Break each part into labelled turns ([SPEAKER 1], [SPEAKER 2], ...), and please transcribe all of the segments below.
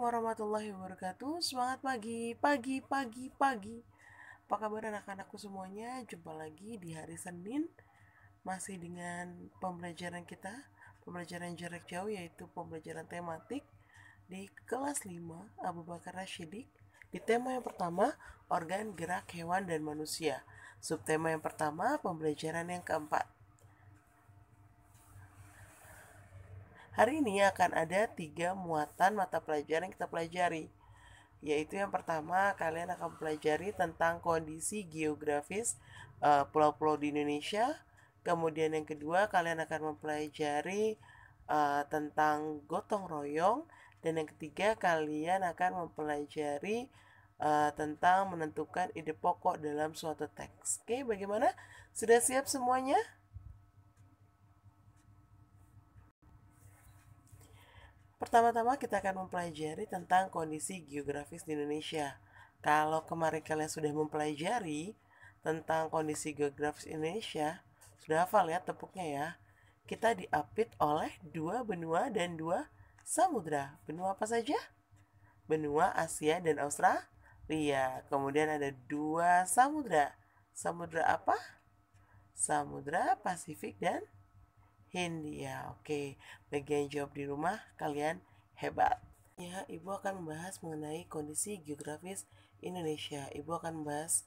[SPEAKER 1] warahmatullahi wabarakatuh. Semangat pagi, pagi. Apa kabar anak-anakku semuanya? Jumpa lagi di hari Senin, masih dengan pembelajaran kita, pembelajaran jarak jauh, yaitu pembelajaran tematik di kelas 5 Abu Bakar Rashidik. Di tema yang pertama, organ gerak hewan dan manusia. Subtema yang pertama, pembelajaran yang keempat. Hari ini akan ada 3 muatan mata pelajaran yang kita pelajari. Yaitu yang pertama, kalian akan pelajari tentang kondisi geografis pulau-pulau di Indonesia. Kemudian yang kedua, kalian akan mempelajari tentang gotong royong. Dan yang ketiga, kalian akan mempelajari tentang menentukan ide pokok dalam suatu teks. Oke, bagaimana? Sudah siap semuanya? Pertama-tama kita akan mempelajari tentang kondisi geografis di Indonesia. Kalau kemarin kalian sudah mempelajari tentang kondisi geografis Indonesia, sudah hafal ya tepuknya ya. Kita diapit oleh 2 benua dan 2 samudra. Benua apa saja? Benua Asia dan Australia. Kemudian ada 2 samudra. Samudra apa? Samudra Pasifik dan Hindia. Oke, bagian jawab di rumah kalian hebat. Ya, Ibu akan membahas mengenai kondisi geografis Indonesia. Ibu akan membahas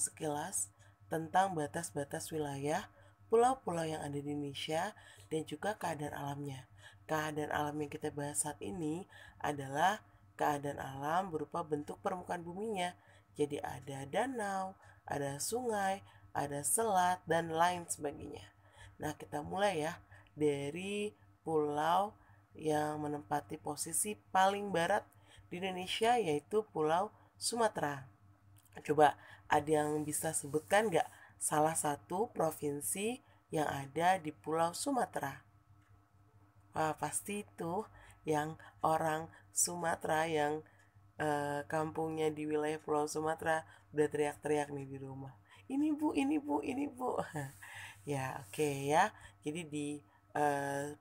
[SPEAKER 1] sekilas tentang batas-batas wilayah pulau-pulau yang ada di Indonesia dan juga keadaan alamnya. Keadaan alam yang kita bahas saat ini adalah keadaan alam berupa bentuk permukaan buminya. Jadi ada danau, ada sungai, ada selat, dan lain sebagainya. Nah, kita mulai ya dari pulau yang menempati posisi paling barat di Indonesia, yaitu Pulau Sumatera. Coba ada yang bisa sebutkan nggak salah satu provinsi yang ada di Pulau Sumatera? Wah, pasti itu yang orang Sumatera yang kampungnya di wilayah Pulau Sumatera udah teriak-teriak nih di rumah. Ini bu, ini bu, ini bu. Ya, oke ya. Jadi di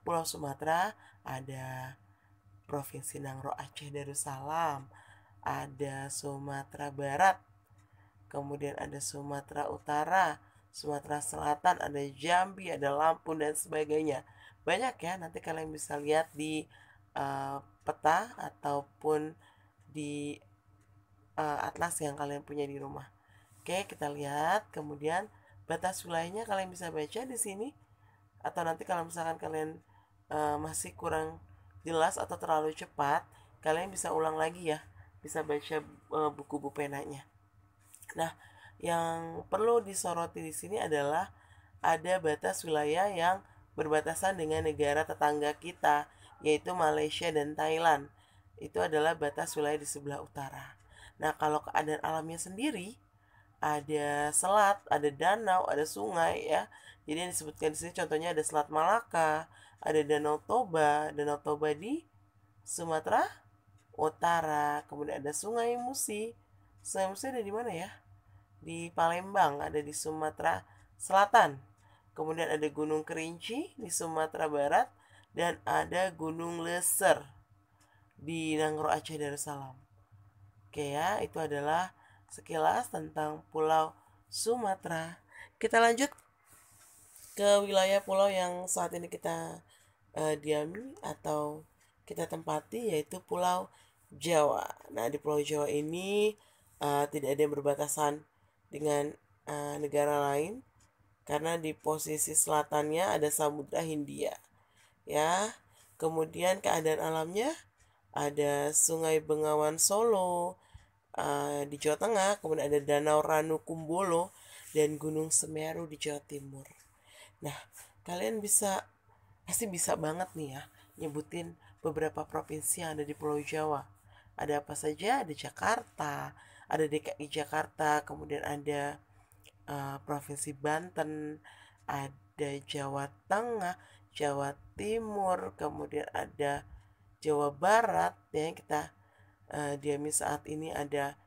[SPEAKER 1] Pulau Sumatera ada Provinsi Nangro Aceh Darussalam, ada Sumatera Barat, kemudian ada Sumatera Utara, Sumatera Selatan, ada Jambi, ada Lampung, dan sebagainya. Banyak ya, nanti kalian bisa lihat di peta ataupun di atlas yang kalian punya di rumah. Oke, kita lihat. Kemudian batas wilayahnya kalian bisa baca di sini. Atau nanti kalau misalkan kalian masih kurang jelas atau terlalu cepat, kalian bisa ulang lagi ya. Bisa baca buku-buku penanya. Nah, yang perlu disoroti di sini adalah ada batas wilayah yang berbatasan dengan negara tetangga kita, yaitu Malaysia dan Thailand. Itu adalah batas wilayah di sebelah utara. Nah, kalau keadaan alamnya sendiri, ada selat, ada danau, ada sungai ya. Jadi yang disebutkan di sini contohnya ada Selat Malaka, ada Danau Toba di Sumatera Utara, kemudian ada Sungai Musi. Sungai Musi ada di mana ya? Di Palembang, ada di Sumatera Selatan. Kemudian ada Gunung Kerinci di Sumatera Barat dan ada Gunung Leser di Nangro Aceh Darussalam. Oke ya, itu adalah sekilas tentang Pulau Sumatera. Kita lanjut ke wilayah pulau yang saat ini kita diami atau kita tempati, yaitu Pulau Jawa. Nah, di Pulau Jawa ini tidak ada yang berbatasan dengan negara lain karena di posisi selatannya ada Samudra Hindia. Ya, kemudian keadaan alamnya ada Sungai Bengawan Solo di Jawa Tengah, kemudian ada Danau Ranu Kumbolo dan Gunung Semeru di Jawa Timur. Nah, kalian pasti bisa banget nih ya nyebutin beberapa provinsi yang ada di Pulau Jawa. Ada apa saja? Ada Jakarta, ada DKI Jakarta, kemudian ada Provinsi Banten, ada Jawa Tengah, Jawa Timur, kemudian ada Jawa Barat ya, yang kita diami saat ini, ada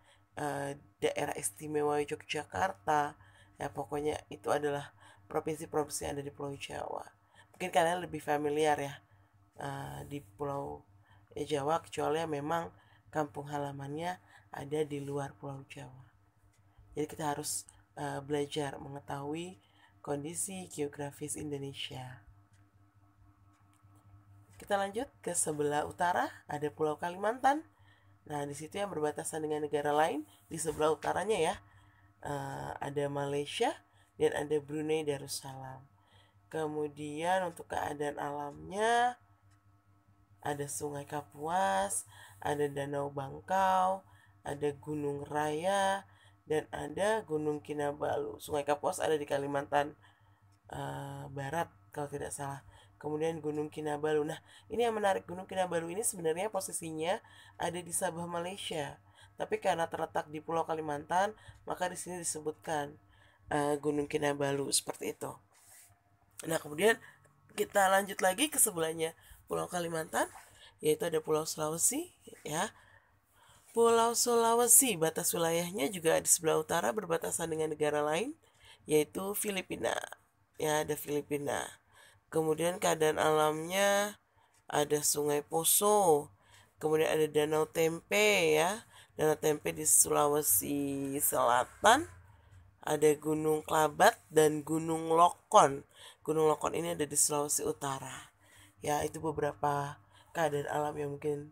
[SPEAKER 1] daerah istimewa Yogyakarta. Ya, pokoknya itu adalah provinsi-provinsi yang ada di Pulau Jawa. Mungkin kalian lebih familiar ya di pulau Jawa, kecuali memang kampung halamannya ada di luar Pulau Jawa. Jadi kita harus belajar mengetahui kondisi geografis Indonesia. Kita lanjut ke sebelah utara, ada Pulau Kalimantan. Nah, di situ yang berbatasan dengan negara lain di sebelah utaranya ya. Ada Malaysia dan ada Brunei Darussalam. Kemudian untuk keadaan alamnya ada Sungai Kapuas, ada Danau Bangkau, ada Gunung Raya, dan ada Gunung Kinabalu. Sungai Kapuas ada di Kalimantan Barat kalau tidak salah. Kemudian Gunung Kinabalu. Nah, ini yang menarik, Gunung Kinabalu ini sebenarnya posisinya ada di Sabah, Malaysia. Tapi karena terletak di Pulau Kalimantan, maka di sini disebutkan Gunung Kinabalu seperti itu. Nah, kemudian kita lanjut lagi ke sebelahnya Pulau Kalimantan, yaitu ada Pulau Sulawesi, ya. Pulau Sulawesi, batas wilayahnya juga di sebelah utara berbatasan dengan negara lain, yaitu Filipina. Ya, ada Filipina. Kemudian keadaan alamnya ada Sungai Poso, kemudian ada Danau Tempe ya, Danau Tempe di Sulawesi Selatan, ada Gunung Klabat dan Gunung Lokon. Gunung Lokon ini ada di Sulawesi Utara. Ya, itu beberapa keadaan alam yang mungkin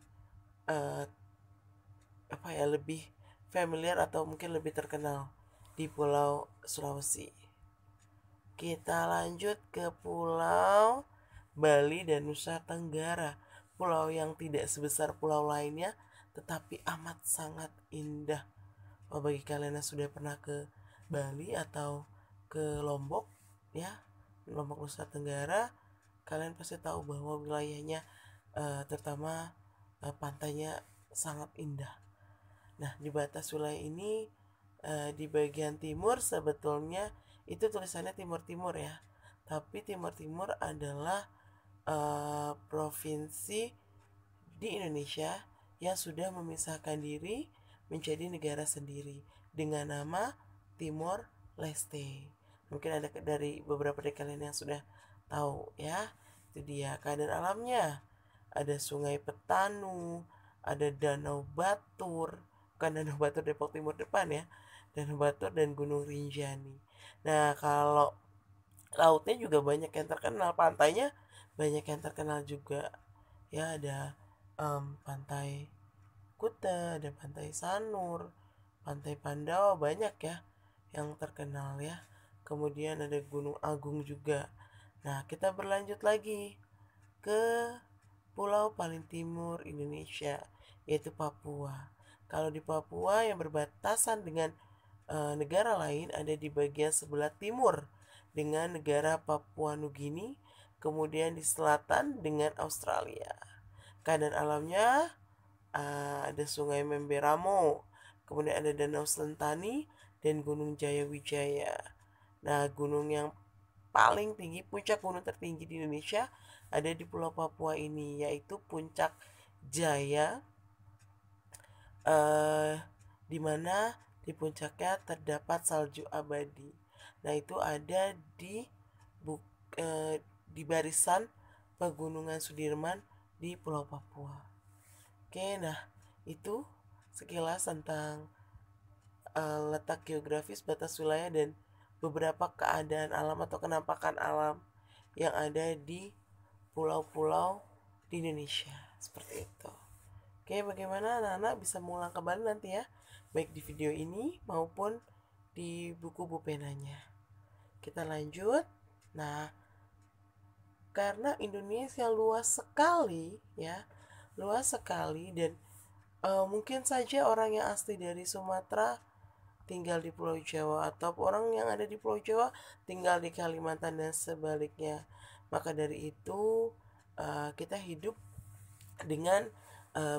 [SPEAKER 1] lebih familiar atau mungkin lebih terkenal di Pulau Sulawesi. Kita lanjut ke Pulau Bali dan Nusa Tenggara. Pulau yang tidak sebesar pulau lainnya, tetapi amat sangat indah. Bagi kalian yang sudah pernah ke Bali atau ke Lombok, ya, Lombok Nusa Tenggara, kalian pasti tahu bahwa wilayahnya, terutama pantainya sangat indah. Nah, di batas wilayah ini, di bagian timur sebetulnya itu tulisannya timur-timur ya, tapi timur-timur adalah provinsi di Indonesia yang sudah memisahkan diri menjadi negara sendiri dengan nama Timor Leste. Mungkin ada dari beberapa dari kalian yang sudah tahu ya. Itu dia keadaan alamnya. Ada Sungai Petanu, ada Danau Batur, bukan Danau Batur Depok Timur depan ya, Danau Batur dan Gunung Rinjani. Nah, kalau lautnya juga banyak yang terkenal, pantainya banyak yang terkenal juga ya. Ada pantai Kuta, ada pantai Sanur, pantai Pandawa, banyak ya yang terkenal ya. Kemudian ada Gunung Agung juga. Nah, kita berlanjut lagi ke pulau paling timur Indonesia, yaitu Papua. Kalau di Papua yang berbatasan dengan negara lain ada di bagian sebelah timur dengan negara Papua Nugini, kemudian di selatan dengan Australia. Keadaan alamnya ada Sungai Memberamo, kemudian ada Danau Sentani dan Gunung Jayawijaya. Nah, gunung yang paling tinggi, puncak gunung tertinggi di Indonesia ada di Pulau Papua ini, yaitu Puncak Jaya, di mana di puncaknya terdapat salju abadi. Nah, itu ada di barisan pegunungan Sudirman di Pulau Papua. Oke, nah itu sekilas tentang letak geografis, batas wilayah, dan beberapa keadaan alam atau kenampakan alam yang ada di pulau-pulau di Indonesia. Seperti itu. Oke, bagaimana anak-anak bisa mengulang kembali nanti ya, baik di video ini maupun di buku bupenanya. Kita lanjut. Nah, karena Indonesia luas sekali ya, luas sekali, dan mungkin saja orang yang asli dari Sumatera tinggal di Pulau Jawa, atau orang yang ada di Pulau Jawa tinggal di Kalimantan dan sebaliknya. Maka dari itu kita hidup dengan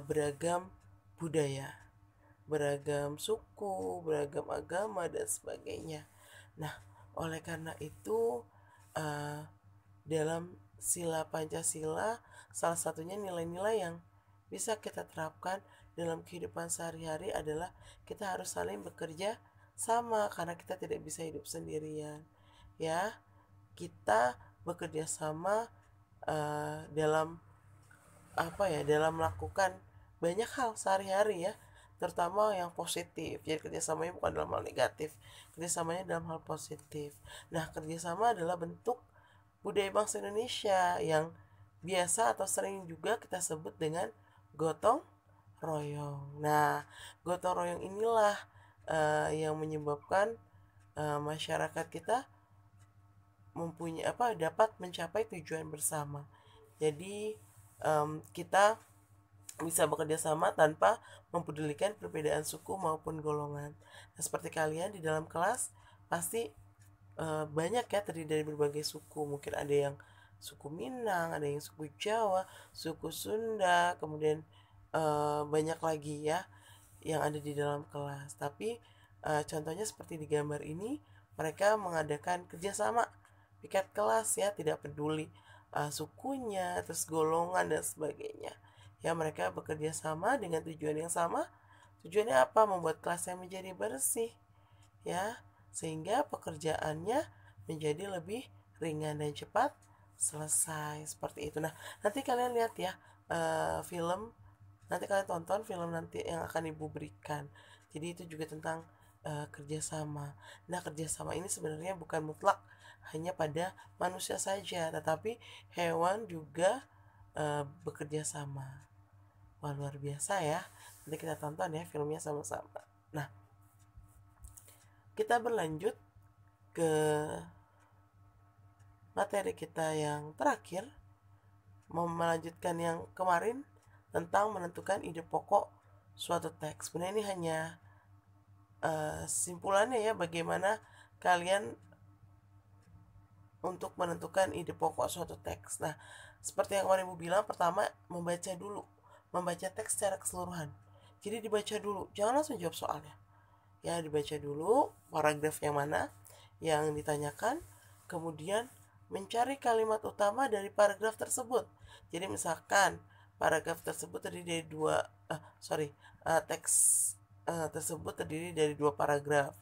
[SPEAKER 1] beragam budaya, beragam suku, beragam agama, dan sebagainya. Nah, oleh karena itu dalam sila Pancasila, salah satunya nilai-nilai yang bisa kita terapkan dalam kehidupan sehari-hari adalah kita harus saling bekerja sama, karena kita tidak bisa hidup sendirian ya. Kita bekerja sama dalam dalam melakukan banyak hal sehari-hari ya, terutama yang positif. Jadi kerjasamanya bukan dalam hal negatif, kerjasamanya dalam hal positif. Nah, kerjasama adalah bentuk budaya bangsa Indonesia yang biasa atau sering juga kita sebut dengan gotong royong. Nah, gotong royong inilah yang menyebabkan masyarakat kita dapat mencapai tujuan bersama. Jadi kita bisa bekerja sama tanpa mempedulikan perbedaan suku maupun golongan. Nah, seperti kalian di dalam kelas pasti banyak ya, terdiri dari berbagai suku. Mungkin ada yang suku Minang, ada yang suku Jawa, suku Sunda, kemudian banyak lagi ya yang ada di dalam kelas. Tapi contohnya seperti di gambar ini, mereka mengadakan kerjasama piket kelas ya, tidak peduli sukunya, terus golongan dan sebagainya. Ya, mereka bekerja sama dengan tujuan yang sama. Tujuannya apa? Membuat kelasnya menjadi bersih ya, sehingga pekerjaannya menjadi lebih ringan dan cepat selesai seperti itu. Nah, nanti kalian lihat ya film, nanti kalian tonton film nanti yang akan ibu berikan. Jadi itu juga tentang kerjasama. Nah, kerjasama ini sebenarnya bukan mutlak hanya pada manusia saja, tetapi hewan juga bekerja sama. Wah, luar biasa ya. Nanti kita tonton ya filmnya sama-sama. Nah, kita berlanjut ke materi kita yang terakhir, mau melanjutkan yang kemarin tentang menentukan ide pokok suatu teks. Sebenarnya ini hanya simpulannya ya, bagaimana kalian untuk menentukan ide pokok suatu teks. Nah, seperti yang kemarin Ibu bilang, pertama membaca dulu, membaca teks secara keseluruhan. Jadi dibaca dulu, jangan langsung jawab soalnya. Ya, dibaca dulu paragraf yang mana yang ditanyakan, kemudian mencari kalimat utama dari paragraf tersebut. Jadi misalkan paragraf tersebut terdiri dari teks tersebut terdiri dari 2 paragraf.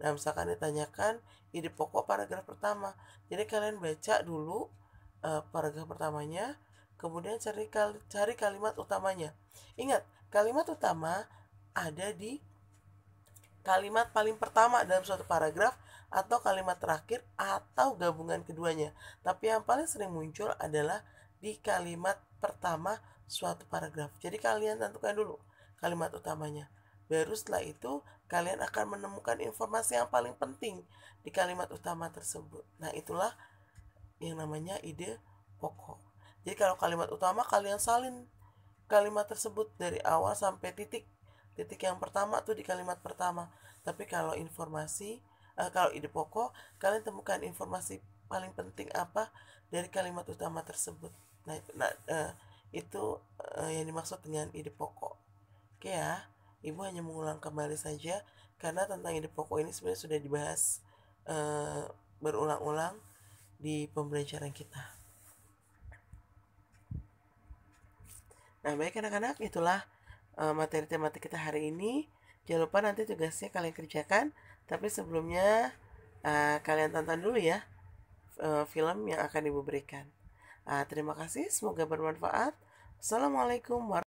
[SPEAKER 1] Nah, misalkan ditanyakan ide pokok paragraf pertama, jadi kalian baca dulu paragraf pertamanya, kemudian cari kalimat utamanya. Ingat, kalimat utama ada di kalimat paling pertama dalam suatu paragraf, atau kalimat terakhir, atau gabungan keduanya. Tapi yang paling sering muncul adalah di kalimat pertama suatu paragraf. Jadi kalian tentukan dulu kalimat utamanya. Baru setelah itu kalian akan menemukan informasi yang paling penting di kalimat utama tersebut. Nah, itulah yang namanya ide pokok. Jadi kalau kalimat utama, kalian salin kalimat tersebut dari awal sampai titik yang pertama tuh di kalimat pertama. Tapi kalau kalau ide pokok, kalian temukan informasi paling penting apa dari kalimat utama tersebut. Itu yang dimaksud dengan ide pokok. Oke ya, Ibu hanya mengulang kembali saja karena tentang ide pokok ini sebenarnya sudah dibahas berulang-ulang di pembelajaran kita. Nah, baik anak-anak, itulah materi tematik kita hari ini. Jangan lupa nanti tugasnya kalian kerjakan. Tapi sebelumnya kalian tonton dulu ya film yang akan Ibu berikan. Terima kasih, semoga bermanfaat. Assalamualaikum warahmatullahi wabarakatuh.